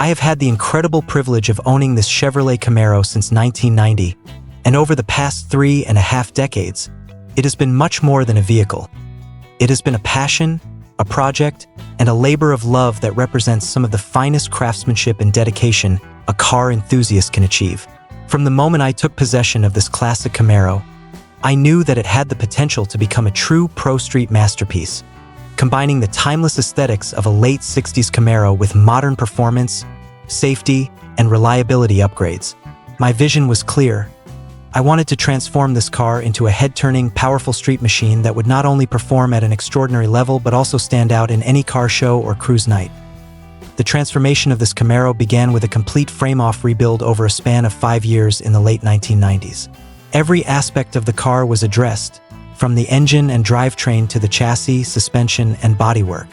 I have had the incredible privilege of owning this Chevrolet Camaro since 1990, and over the past 3.5 decades, it has been much more than a vehicle. It has been a passion, a project, and a labor of love that represents some of the finest craftsmanship and dedication a car enthusiast can achieve. From the moment I took possession of this classic Camaro, I knew that it had the potential to become a true pro-street masterpiece, combining the timeless aesthetics of a late 60s Camaro with modern performance, safety, and reliability upgrades. My vision was clear. I wanted to transform this car into a head-turning, powerful street machine that would not only perform at an extraordinary level but also stand out in any car show or cruise night. The transformation of this Camaro began with a complete frame-off rebuild over a span of 5 years in the late 1990s. Every aspect of the car was addressed, from the engine and drivetrain to the chassis, suspension, and bodywork.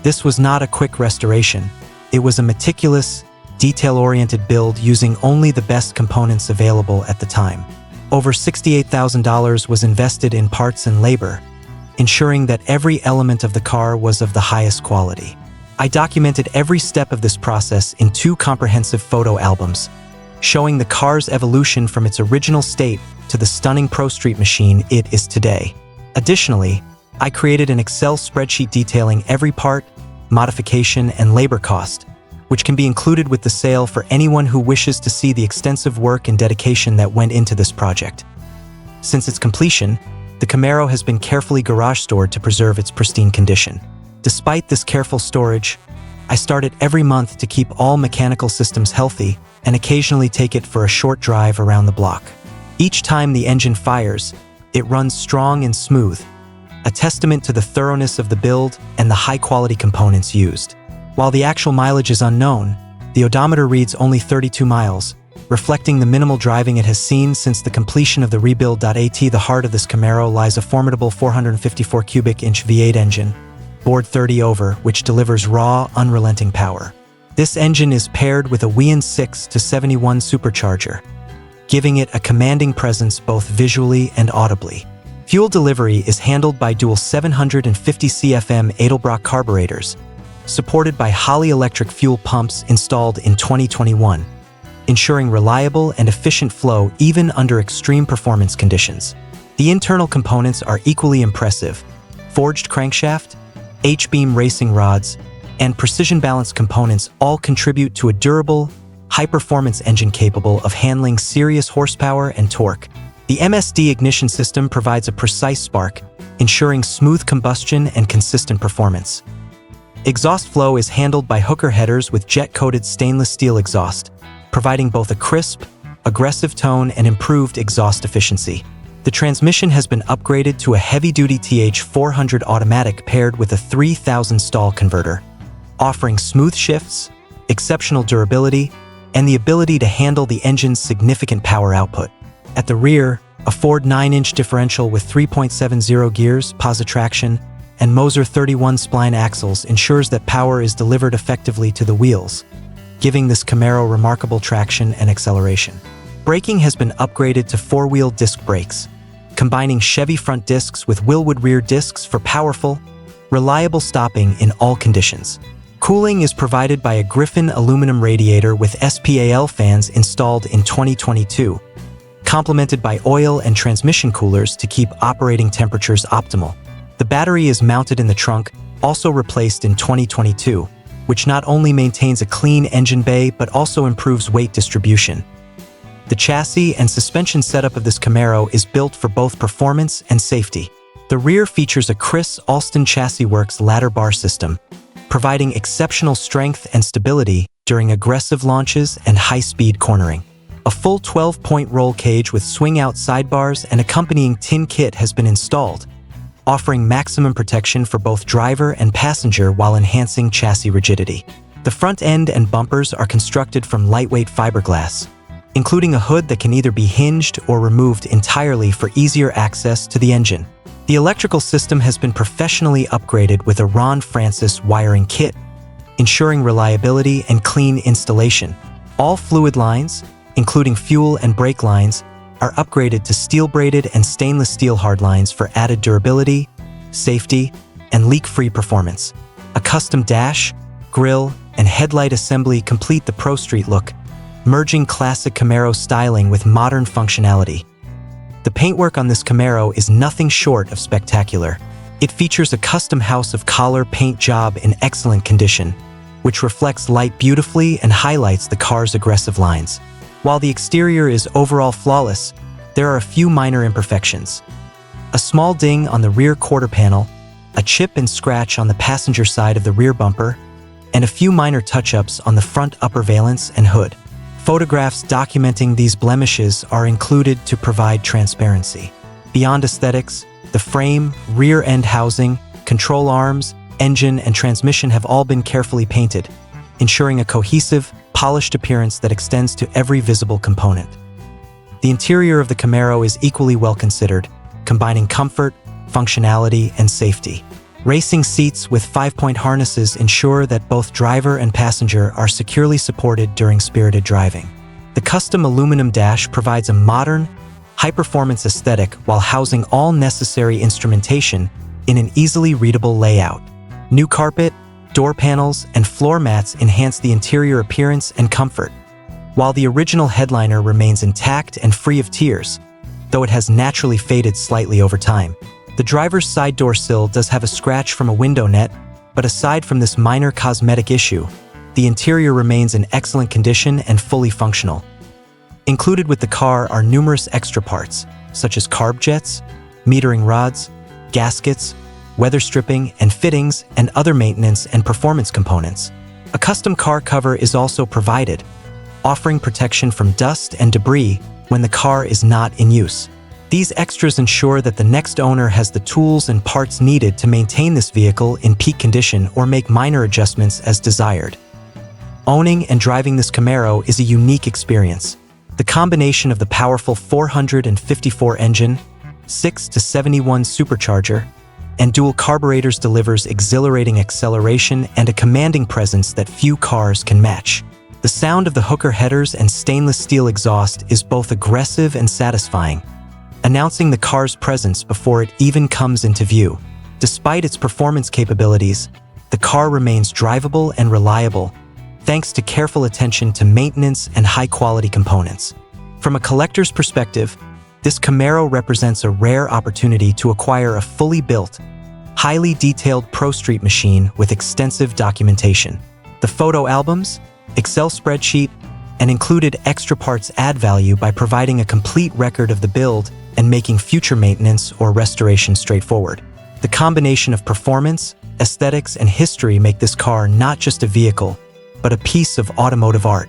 This was not a quick restoration. It was a meticulous, detail-oriented build using only the best components available at the time. Over $68,000 was invested in parts and labor, ensuring that every element of the car was of the highest quality. I documented every step of this process in 2 comprehensive photo albums, showing the car's evolution from its original state to the stunning Pro Street machine it is today. Additionally, I created an Excel spreadsheet detailing every part, modification, and labor cost, which can be included with the sale for anyone who wishes to see the extensive work and dedication that went into this project. Since its completion, the Camaro has been carefully garage stored to preserve its pristine condition. Despite this careful storage, I start it every month to keep all mechanical systems healthy and occasionally take it for a short drive around the block. Each time the engine fires, it runs strong and smooth, a testament to the thoroughness of the build and the high-quality components used. While the actual mileage is unknown, the odometer reads only 32 miles, reflecting the minimal driving it has seen since the completion of the rebuild. At the heart of this Camaro lies a formidable 454 cubic inch V8 engine, bored 30 over, which delivers raw, unrelenting power. This engine is paired with a Weiand 6-71 supercharger, giving it a commanding presence both visually and audibly. Fuel delivery is handled by dual 750 CFM Edelbrock carburetors, supported by Holley electric fuel pumps installed in 2021, ensuring reliable and efficient flow even under extreme performance conditions. The internal components are equally impressive. Forged crankshaft, H-beam racing rods, and precision balance components all contribute to a durable, high-performance engine capable of handling serious horsepower and torque. The MSD ignition system provides a precise spark, ensuring smooth combustion and consistent performance. Exhaust flow is handled by hooker headers with jet-coated stainless steel exhaust, providing both a crisp, aggressive tone and improved exhaust efficiency. The transmission has been upgraded to a heavy-duty TH400 automatic paired with a 3000 stall converter, offering smooth shifts, exceptional durability, and the ability to handle the engine's significant power output. At the rear, a Ford 9-inch differential with 3.70 gears, positive traction, and Moser 31 spline axles ensures that power is delivered effectively to the wheels, giving this Camaro remarkable traction and acceleration. Braking has been upgraded to 4-wheel disc brakes, combining Chevy front discs with Wilwood rear discs for powerful, reliable stopping in all conditions. Cooling is provided by a Griffin aluminum radiator with SPAL fans installed in 2022, complemented by oil and transmission coolers to keep operating temperatures optimal. The battery is mounted in the trunk, also replaced in 2022, which not only maintains a clean engine bay but also improves weight distribution. The chassis and suspension setup of this Camaro is built for both performance and safety. The rear features a Chris Alston Chassis Works ladder bar system, providing exceptional strength and stability during aggressive launches and high-speed cornering. A full 12-point roll cage with swing-out sidebars and accompanying tin kit has been installed, offering maximum protection for both driver and passenger while enhancing chassis rigidity. The front end and bumpers are constructed from lightweight fiberglass, including a hood that can either be hinged or removed entirely for easier access to the engine. The electrical system has been professionally upgraded with a Ron Francis wiring kit, ensuring reliability and clean installation. All fluid lines, including fuel and brake lines, are upgraded to steel-braided and stainless steel hard lines for added durability, safety, and leak-free performance. A custom dash, grille, and headlight assembly complete the Pro Street look, merging classic Camaro styling with modern functionality. The paintwork on this Camaro is nothing short of spectacular. It features a custom house of collar paint job in excellent condition, which reflects light beautifully and highlights the car's aggressive lines. While the exterior is overall flawless, there are a few minor imperfections. A small ding on the rear quarter panel, a chip and scratch on the passenger side of the rear bumper, and a few minor touch-ups on the front upper valance and hood. Photographs documenting these blemishes are included to provide transparency. Beyond aesthetics, the frame, rear end housing, control arms, engine, and transmission have all been carefully painted, ensuring a cohesive, polished appearance that extends to every visible component. The interior of the Camaro is equally well considered, combining comfort, functionality, and safety. Racing seats with 5-point harnesses ensure that both driver and passenger are securely supported during spirited driving. The custom aluminum dash provides a modern, high-performance aesthetic while housing all necessary instrumentation in an easily readable layout. New carpet, door panels, and floor mats enhance the interior appearance and comfort, while the original headliner remains intact and free of tears, though it has naturally faded slightly over time. The driver's side door sill does have a scratch from a window net, but aside from this minor cosmetic issue, the interior remains in excellent condition and fully functional. Included with the car are numerous extra parts, such as carb jets, metering rods, gaskets, weather stripping and fittings, and other maintenance and performance components. A custom car cover is also provided, offering protection from dust and debris when the car is not in use. These extras ensure that the next owner has the tools and parts needed to maintain this vehicle in peak condition or make minor adjustments as desired. Owning and driving this Camaro is a unique experience. The combination of the powerful 454 engine, 6-71 supercharger, and dual carburetors delivers exhilarating acceleration and a commanding presence that few cars can match. The sound of the hooker headers and stainless steel exhaust is both aggressive and satisfying, announcing the car's presence before it even comes into view. Despite its performance capabilities, the car remains drivable and reliable, thanks to careful attention to maintenance and high-quality components. From a collector's perspective, this Camaro represents a rare opportunity to acquire a fully built, highly detailed Pro Street machine with extensive documentation. The photo albums, Excel spreadsheet, and included extra parts add value by providing a complete record of the build and making future maintenance or restoration straightforward. The combination of performance, aesthetics, and history make this car not just a vehicle, but a piece of automotive art.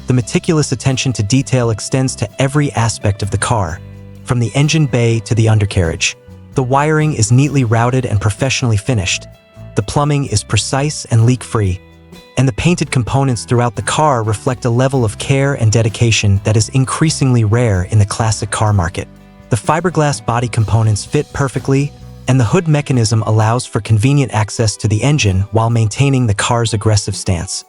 The meticulous attention to detail extends to every aspect of the car, from the engine bay to the undercarriage. The wiring is neatly routed and professionally finished. The plumbing is precise and leak-free, and the painted components throughout the car reflect a level of care and dedication that is increasingly rare in the classic car market. The fiberglass body components fit perfectly, and the hood mechanism allows for convenient access to the engine while maintaining the car's aggressive stance.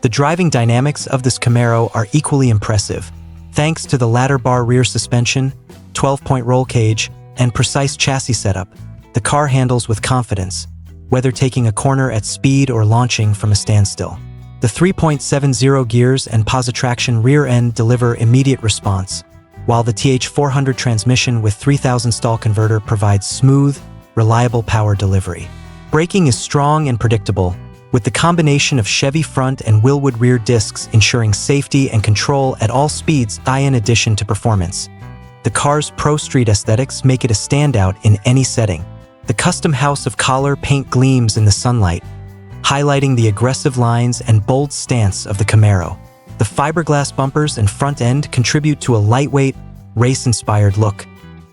The driving dynamics of this Camaro are equally impressive. Thanks to the ladder bar rear suspension, 12-point roll cage, and precise chassis setup, the car handles with confidence, whether taking a corner at speed or launching from a standstill. The 3.70 gears and positraction rear end deliver immediate response, while the TH400 transmission with 3000 stall converter provides smooth, reliable power delivery. Braking is strong and predictable, with the combination of Chevy front and Willwood rear discs ensuring safety and control at all speeds, in addition to performance. The car's Pro Street aesthetics make it a standout in any setting. The custom house of collar paint gleams in the sunlight, highlighting the aggressive lines and bold stance of the Camaro. The fiberglass bumpers and front end contribute to a lightweight, race-inspired look,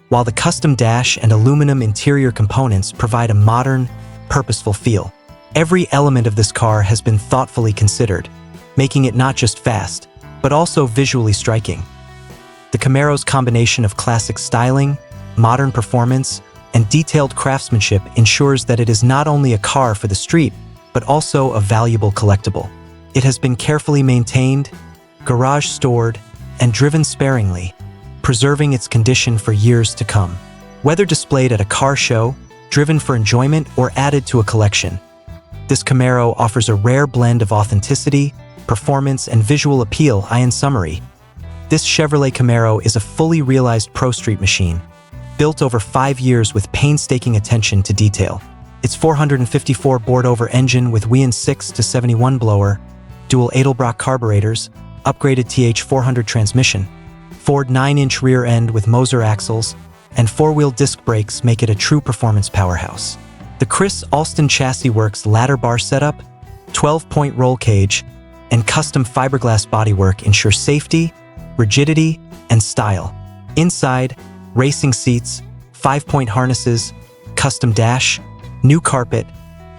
while the custom dash and aluminum interior components provide a modern, purposeful feel. Every element of this car has been thoughtfully considered, making it not just fast, but also visually striking. The Camaro's combination of classic styling, modern performance, and detailed craftsmanship ensures that it is not only a car for the street, but also a valuable collectible. It has been carefully maintained, garage-stored, and driven sparingly, preserving its condition for years to come. Whether displayed at a car show, driven for enjoyment, or added to a collection, This Camaro offers a rare blend of authenticity, performance, and visual appeal. In summary, this Chevrolet Camaro is a fully realized pro street machine, built over 5 years with painstaking attention to detail. Its 454 bored-over engine with Weiand 6-71 blower, dual Edelbrock carburetors, upgraded TH400 transmission, Ford 9-inch rear end with Moser axles, and 4-wheel disc brakes make it a true performance powerhouse. The Chris Alston chassis works ladder bar setup, 12-point roll cage, and custom fiberglass bodywork ensure safety, rigidity, and style. Inside, racing seats, 5-point harnesses, custom dash, new carpet,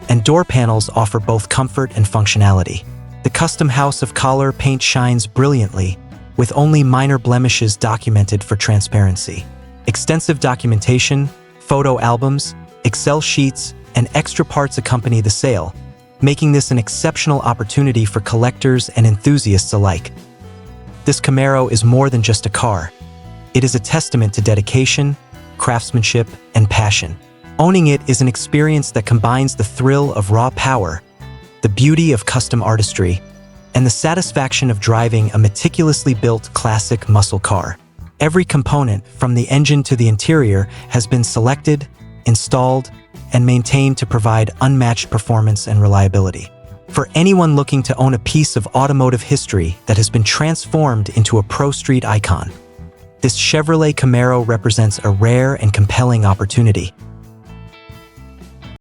and door panels offer both comfort and functionality. The custom house of collar paint shines brilliantly, with only minor blemishes documented for transparency. Extensive documentation, photo albums, Excel sheets, and extra parts accompany the sale, making this an exceptional opportunity for collectors and enthusiasts alike. This Camaro is more than just a car. It is a testament to dedication, craftsmanship, and passion. Owning it is an experience that combines the thrill of raw power, the beauty of custom artistry, and the satisfaction of driving a meticulously built classic muscle car. Every component, from the engine to the interior, has been selected, installed, and maintained to provide unmatched performance and reliability. For anyone looking to own a piece of automotive history that has been transformed into a pro street icon, this Chevrolet Camaro represents a rare and compelling opportunity.